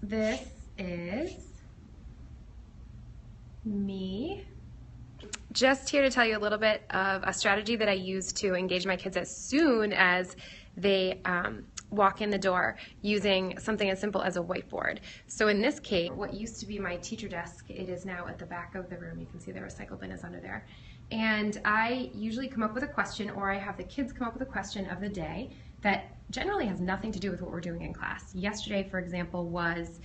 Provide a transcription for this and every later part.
This is me. Just here to tell you a little bit of a strategy that I use to engage my kids as soon as they walk in the door, using something as simple as a whiteboard. So in this case, what used to be my teacher desk, it is now at the back of the room. You can see the recycle bin is under there. And I usually come up with a question, or I have the kids come up with a question of the day that generally has nothing to do with what we're doing in class. Yesterday, for example, was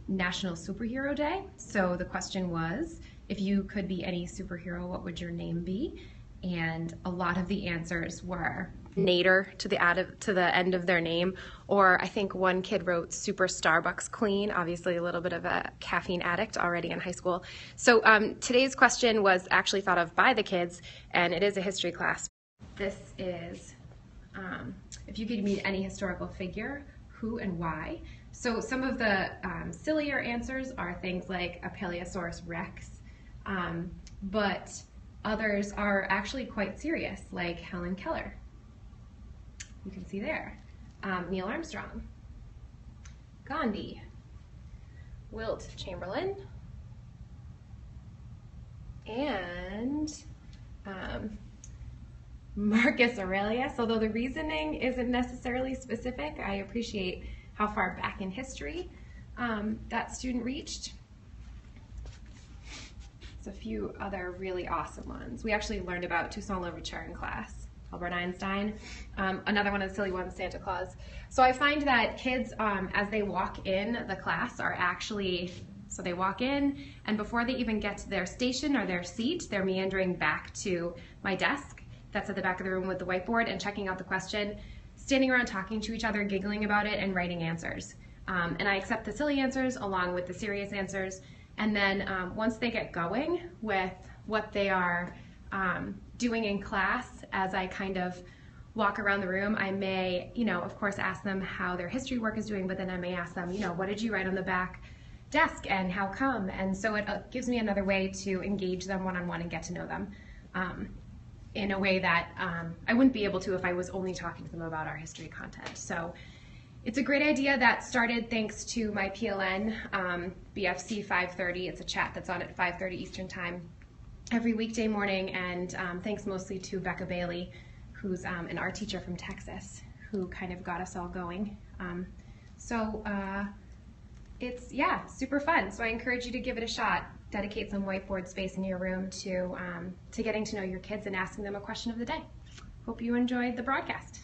National Superhero Day. So the question was, if you could be any superhero, what would your name be? And a lot of the answers were Nader to the end of their name, or I think one kid wrote Super Starbucks Clean, obviously a little bit of a caffeine addict already in high school. So today's question was actually thought of by the kids, and it is a history class. This is, if you could meet any historical figure, who and why. So some of the sillier answers are things like Apeliosaurus rex, but others are actually quite serious, like Helen Keller. You can see there. Neil Armstrong, Gandhi, Wilt Chamberlain, and Marcus Aurelius. Although the reasoning isn't necessarily specific, I appreciate how far back in history that student reached. A few other really awesome ones. We actually learned about Toussaint Louverture in class, Albert Einstein, another one of the silly ones, Santa Claus. So I find that kids, as they walk in the class, are actually, so they walk in, and before they even get to their station or their seat, they're meandering back to my desk that's at the back of the room with the whiteboard and checking out the question, standing around talking to each other, giggling about it, and writing answers. And I accept the silly answers along with the serious answers. And then once they get going with what they are doing in class, as I kind of walk around the room, I may, of course, ask them how their history work is doing, but then I may ask them, what did you write on the back desk and how come? And so it gives me another way to engage them one-on-one and get to know them in a way that I wouldn't be able to if I was only talking to them about our history content. So it's a great idea that started thanks to my PLN, BFC 5:30. It's a chat that's on at 5:30 Eastern Time every weekday morning, and thanks mostly to Becca Bailey, who's an art teacher from Texas, who kind of got us all going. It's, super fun. So I encourage you to give it a shot. Dedicate some whiteboard space in your room to getting to know your kids and asking them a question of the day. Hope you enjoyed the broadcast.